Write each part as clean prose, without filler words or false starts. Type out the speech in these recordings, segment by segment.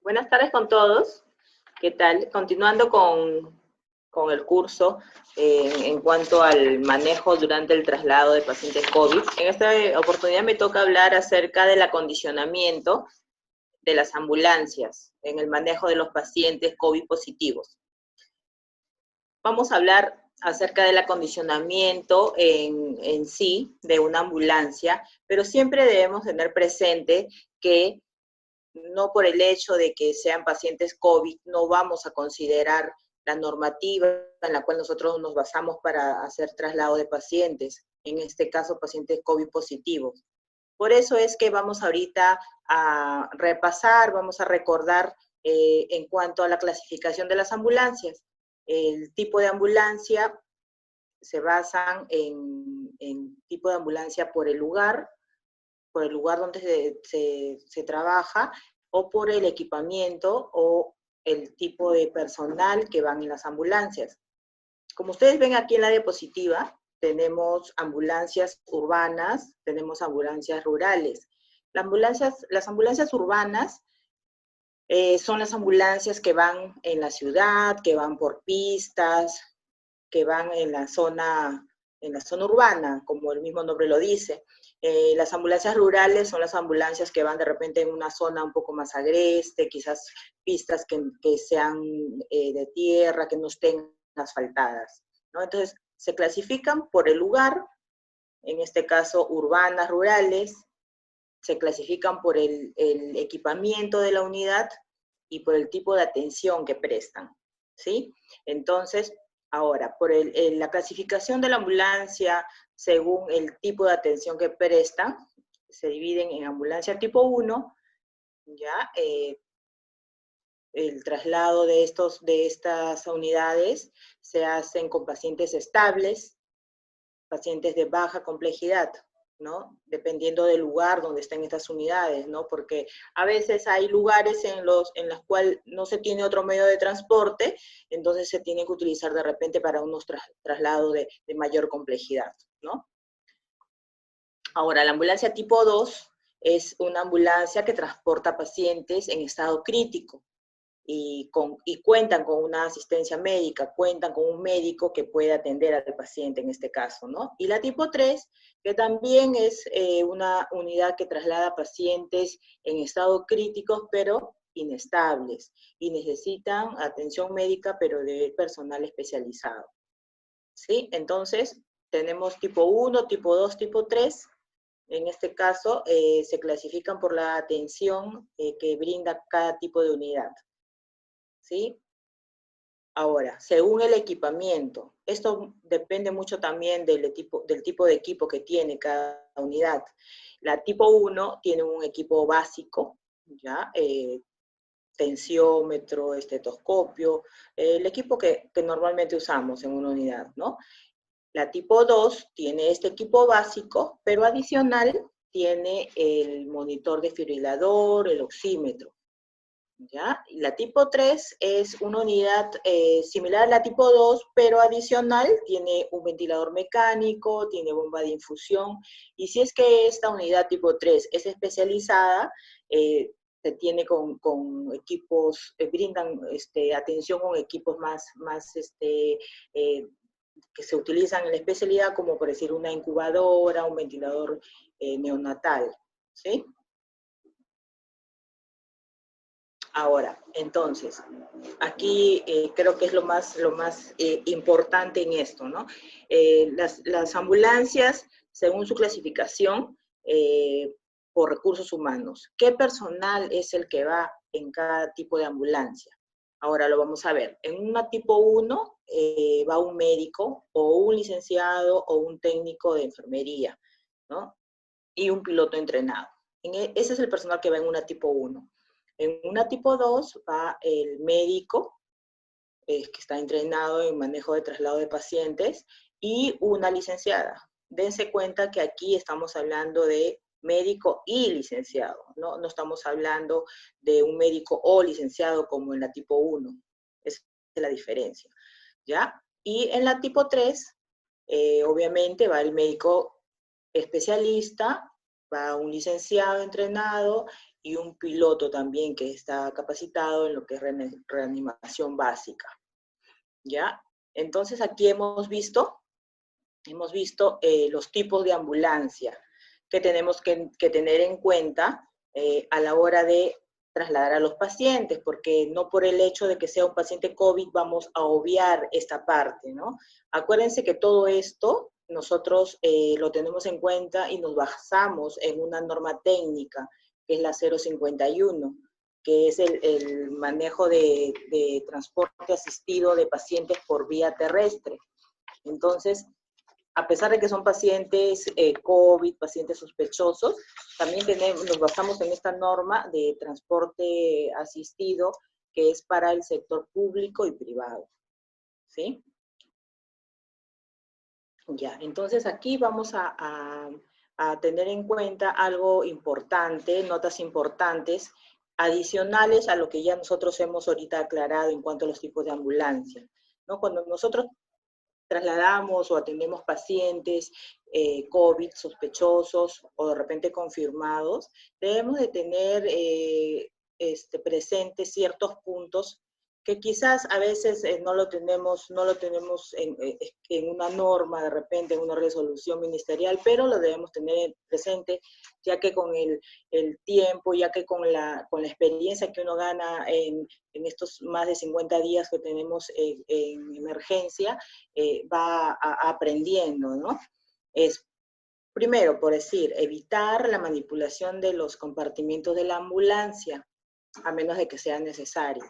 Buenas tardes con todos. ¿Qué tal? Continuando con el curso en cuanto al manejo durante el traslado de pacientes COVID. En esta oportunidad me toca hablar acerca del acondicionamiento de las ambulancias en el manejo de los pacientes COVID positivos. Vamos a hablar acerca del acondicionamiento en sí de una ambulancia, pero siempre debemos tener presente que no por el hecho de que sean pacientes COVID, no vamos a considerar la normativa en la cual nosotros nos basamos para hacer traslado de pacientes, en este caso pacientes COVID positivos. Por eso es que vamos ahorita a repasar, vamos a recordar en cuanto a la clasificación de las ambulancias. El tipo de ambulancia se basan en tipo de ambulancia por el lugar donde se trabaja, o por el equipamiento o el tipo de personal que van en las ambulancias. Como ustedes ven aquí en la diapositiva, tenemos ambulancias urbanas, tenemos ambulancias rurales. Las ambulancias urbanas son las ambulancias que van en la ciudad, que van por pistas, que van en la zona urbana, como el mismo nombre lo dice. Las ambulancias rurales son las ambulancias que van de repente en una zona un poco más agreste, quizás pistas que sean de tierra, que no estén asfaltadas, ¿no? Entonces, se clasifican por el lugar, en este caso urbanas, rurales, se clasifican por el equipamiento de la unidad y por el tipo de atención que prestan, ¿sí? Entonces, ahora, por la clasificación de la ambulancia, según el tipo de atención que presta, se dividen en ambulancia tipo 1, ¿ya? El traslado de estas unidades se hacen con pacientes estables, pacientes de baja complejidad, ¿no? Dependiendo del lugar donde estén estas unidades, ¿no? Porque a veces hay lugares en los cuales no se tiene otro medio de transporte, entonces se tiene que utilizar de repente para unos traslados de mayor complejidad, ¿no? Ahora, la ambulancia tipo 2 es una ambulancia que transporta pacientes en estado crítico, y cuentan con una asistencia médica, cuentan con un médico que puede atender al paciente en este caso, ¿no? Y la tipo 3, que también es una unidad que traslada pacientes en estado críticos, pero inestables, y necesitan atención médica, pero de personal especializado, ¿sí? Entonces, tenemos tipo 1, tipo 2, tipo 3. En este caso, se clasifican por la atención que brinda cada tipo de unidad, ¿sí? Ahora, según el equipamiento, esto depende mucho también del tipo de equipo que tiene cada unidad. La tipo 1 tiene un equipo básico, ¿ya? Tensiómetro, estetoscopio, el equipo que normalmente usamos en una unidad, ¿no? La tipo 2 tiene este equipo básico, pero adicional tiene el monitor desfibrilador, el oxímetro, ¿ya? La tipo 3 es una unidad similar a la tipo 2, pero adicional, tiene un ventilador mecánico, tiene bomba de infusión, y si es que esta unidad tipo 3 es especializada, se tiene con equipos, brindan atención con equipos más que se utilizan en la especialidad, como por decir una incubadora, un ventilador neonatal, ¿sí? Ahora, entonces, aquí creo que es lo más importante en esto, ¿no? Las ambulancias, según su clasificación, por recursos humanos, ¿qué personal es el que va en cada tipo de ambulancia? Ahora lo vamos a ver. En una tipo 1 va un médico o un licenciado o un técnico de enfermería, ¿no? Y un piloto entrenado. Ese es el personal que va en una tipo 1. En una tipo 2 va el médico, que está entrenado en manejo de traslado de pacientes, y una licenciada. Dense cuenta que aquí estamos hablando de médico y licenciado, ¿no? No estamos hablando de un médico o licenciado como en la tipo 1. Esa es la diferencia, ¿ya? Y en la tipo 3, obviamente va el médico especialista, va un licenciado entrenado y un piloto también que está capacitado en lo que es reanimación básica, ¿ya? Entonces aquí hemos visto los tipos de ambulancia que tenemos que tener en cuenta a la hora de trasladar a los pacientes, porque no por el hecho de que sea un paciente COVID vamos a obviar esta parte, ¿no? Acuérdense que todo esto nosotros lo tenemos en cuenta y nos basamos en una norma técnica, que es la 051, que es el manejo de transporte asistido de pacientes por vía terrestre. Entonces, a pesar de que son pacientes COVID, pacientes sospechosos, también nos basamos en esta norma de transporte asistido que es para el sector público y privado, ¿sí? Ya, entonces aquí vamos a tener en cuenta algo importante, notas importantes, adicionales a lo que ya nosotros hemos ahorita aclarado en cuanto a los tipos de ambulancia, ¿no? Cuando nosotros trasladamos o atendemos pacientes COVID sospechosos o de repente confirmados, debemos de tener presentes ciertos puntos que quizás a veces no lo tenemos en una norma, de repente en una resolución ministerial, pero lo debemos tener presente, ya que con el tiempo, ya que con la experiencia que uno gana en estos más de 50 días que tenemos en emergencia, va aprendiendo, ¿no? Es, primero, por decir, evitar la manipulación de los compartimientos de la ambulancia, a menos de que sea necesario,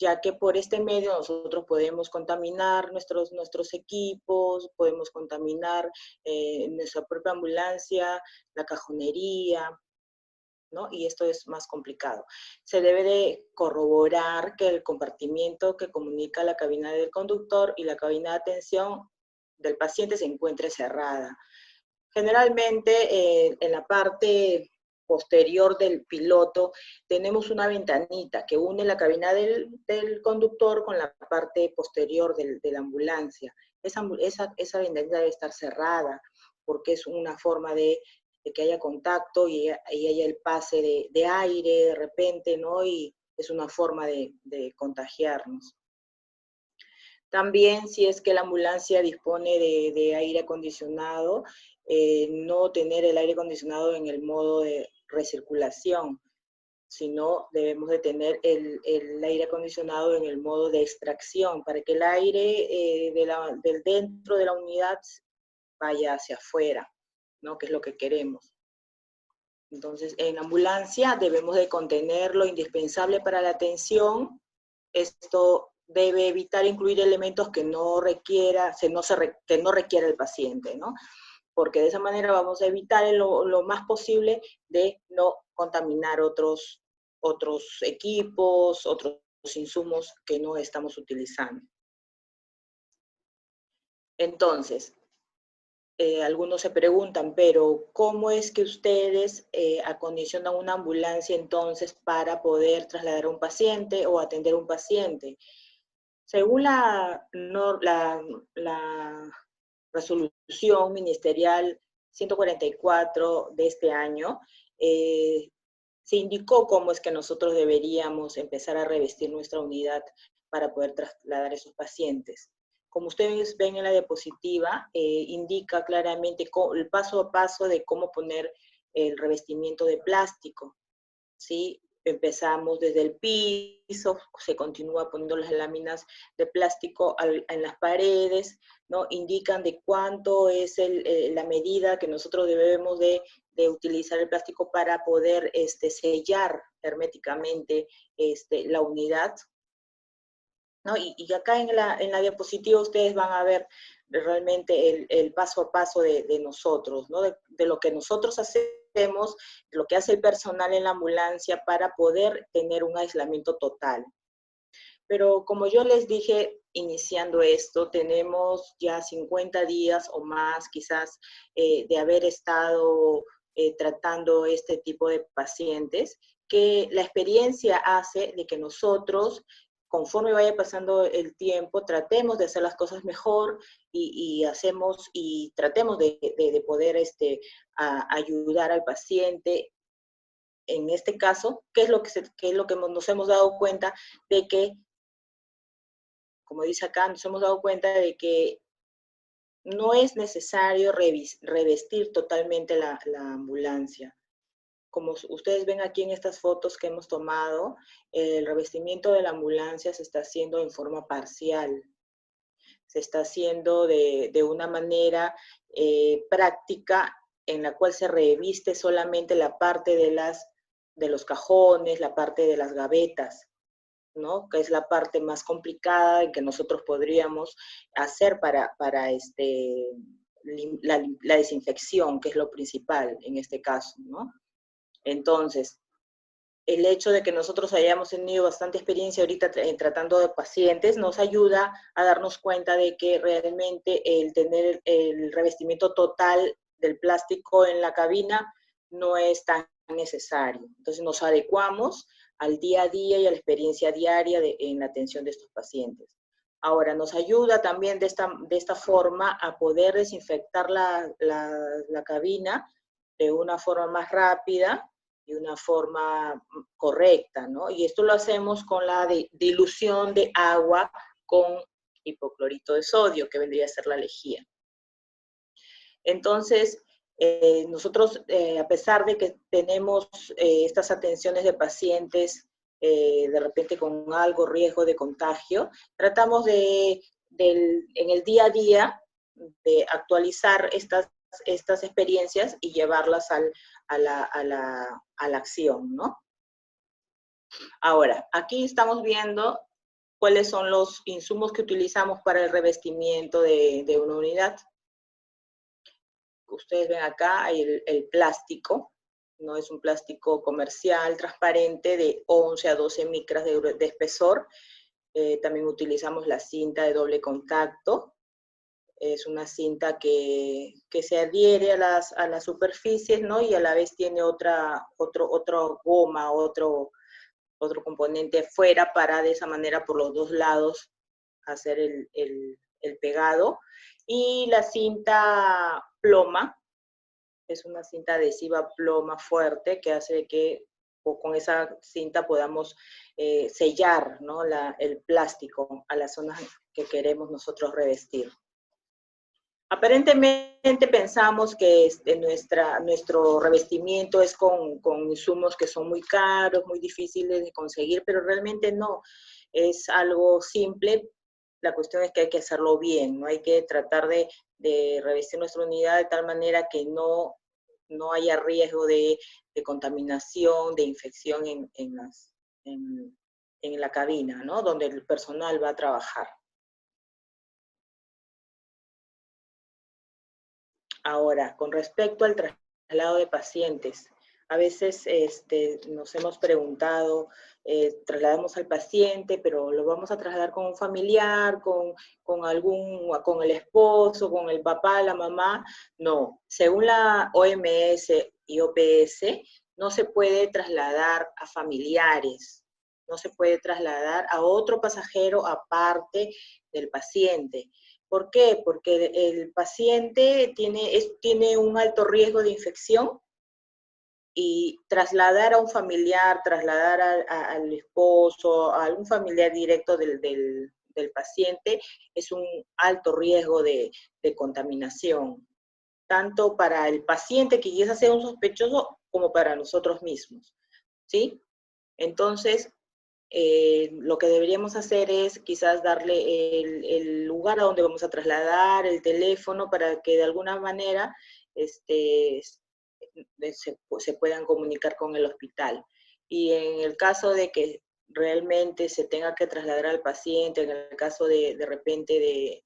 ya que por este medio nosotros podemos contaminar nuestros equipos, podemos contaminar nuestra propia ambulancia, la cajonería, ¿no? Y esto es más complicado. Se debe de corroborar que el compartimiento que comunica la cabina del conductor y la cabina de atención del paciente se encuentre cerrada. Generalmente en la parte posterior del piloto tenemos una ventanita que une la cabina del conductor con la parte posterior de la ambulancia. Esa ventanita debe estar cerrada porque es una forma de que haya contacto y haya el pase de aire de repente, ¿no? Y es una forma de contagiarnos. También, si es que la ambulancia dispone de aire acondicionado, no tener el aire acondicionado en el modo de recirculación, sino debemos de tener el aire acondicionado en el modo de extracción, para que el aire del dentro de la unidad vaya hacia afuera, ¿no? Que es lo que queremos. Entonces, en ambulancia debemos de contener lo indispensable para la atención. Esto debe evitar incluir elementos que no requiera el paciente, ¿no? Porque de esa manera vamos a evitar lo más posible de no contaminar otros equipos, otros insumos que no estamos utilizando. Entonces, algunos se preguntan, pero ¿cómo es que ustedes acondicionan una ambulancia entonces para poder trasladar a un paciente o atender a un paciente? Según la resolución ministerial 144 de este año, se indicó cómo es que nosotros deberíamos empezar a revestir nuestra unidad para poder trasladar a esos pacientes. Como ustedes ven en la diapositiva, indica claramente el paso a paso de cómo poner el revestimiento de plástico, ¿sí? Empezamos desde el piso, se continúa poniendo las láminas de plástico en las paredes, ¿no? Indican de cuánto es la medida que nosotros debemos de utilizar el plástico para poder sellar herméticamente la unidad, ¿no? Y acá en la diapositiva ustedes van a ver realmente el paso a paso de nosotros, ¿no? De lo que nosotros hacemos, lo que hace el personal en la ambulancia para poder tener un aislamiento total. Pero como yo les dije, iniciando esto, tenemos ya 50 días o más quizás de haber estado tratando este tipo de pacientes, que la experiencia hace de que nosotros, conforme vaya pasando el tiempo, tratemos de hacer las cosas mejor y tratemos de poder ayudar al paciente en este caso, ¿qué es lo que nos hemos dado cuenta de que, como dice acá, nos hemos dado cuenta de que no es necesario revestir totalmente la ambulancia. Como ustedes ven aquí en estas fotos que hemos tomado, el revestimiento de la ambulancia se está haciendo en forma parcial. Se está haciendo de una manera práctica en la cual se reviste solamente la parte de los cajones, la parte de las gavetas, ¿no? Que es la parte más complicada y que nosotros podríamos hacer para la desinfección, que es lo principal en este caso, ¿no? Entonces, el hecho de que nosotros hayamos tenido bastante experiencia ahorita tratando de pacientes nos ayuda a darnos cuenta de que realmente el tener el revestimiento total del plástico en la cabina no es tan necesario. Entonces nos adecuamos al día a día y a la experiencia diaria en la atención de estos pacientes. Ahora, nos ayuda también de esta forma a poder desinfectar la cabina de una forma más rápida, de una forma correcta, ¿no? Y esto lo hacemos con la dilución de agua con hipoclorito de sodio, que vendría a ser la lejía. Entonces, nosotros, a pesar de que tenemos estas atenciones de pacientes de repente con algo riesgo de contagio, tratamos en el día a día de actualizar estas experiencias y llevarlas a la acción, ¿no? Ahora, aquí estamos viendo cuáles son los insumos que utilizamos para el revestimiento de una unidad. Ustedes ven acá el plástico, no es un plástico comercial transparente de 11 a 12 micras de espesor. También utilizamos la cinta de doble contacto. Es una cinta que se adhiere a las superficies, ¿no? Y a la vez tiene otra goma, otro componente fuera para de esa manera por los dos lados hacer el pegado. Y la cinta ploma, es una cinta adhesiva ploma fuerte que hace que con esa cinta podamos sellar, ¿no? el plástico a las zonas que queremos nosotros revestir. Aparentemente pensamos que nuestro revestimiento es con insumos que son muy caros, muy difíciles de conseguir, pero realmente no, es algo simple. La cuestión es que hay que hacerlo bien, ¿no? Hay que tratar de revestir nuestra unidad de tal manera que no haya riesgo de contaminación, de infección en la cabina, ¿no? Donde el personal va a trabajar. Ahora, con respecto al traslado de pacientes, a veces nos hemos preguntado, trasladamos al paciente, pero lo vamos a trasladar con un familiar, con el esposo, con el papá, la mamá. No, según la OMS y OPS, no se puede trasladar a familiares, no se puede trasladar a otro pasajero aparte del paciente. ¿Por qué? Porque el paciente tiene un alto riesgo de infección y trasladar a un familiar, trasladar al esposo, a algún familiar directo del paciente es un alto riesgo de contaminación, tanto para el paciente que quizás sea un sospechoso como para nosotros mismos, ¿sí? Entonces, lo que deberíamos hacer es quizás darle el lugar a donde vamos a trasladar, el teléfono, para que de alguna manera se puedan comunicar con el hospital. Y en el caso de que realmente se tenga que trasladar al paciente, en el caso de repente de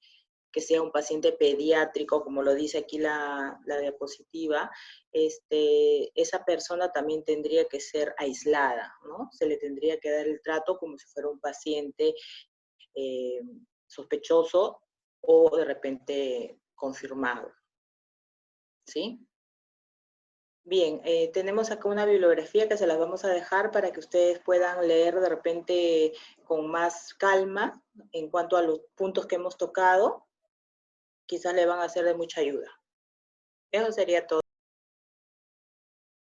que sea un paciente pediátrico, como lo dice aquí la diapositiva, esa persona también tendría que ser aislada, ¿no? Se le tendría que dar el trato como si fuera un paciente sospechoso o de repente confirmado, ¿sí? Bien, tenemos acá una bibliografía que se las vamos a dejar para que ustedes puedan leer de repente con más calma en cuanto a los puntos que hemos tocado. Quizás le van a ser de mucha ayuda. Eso sería todo.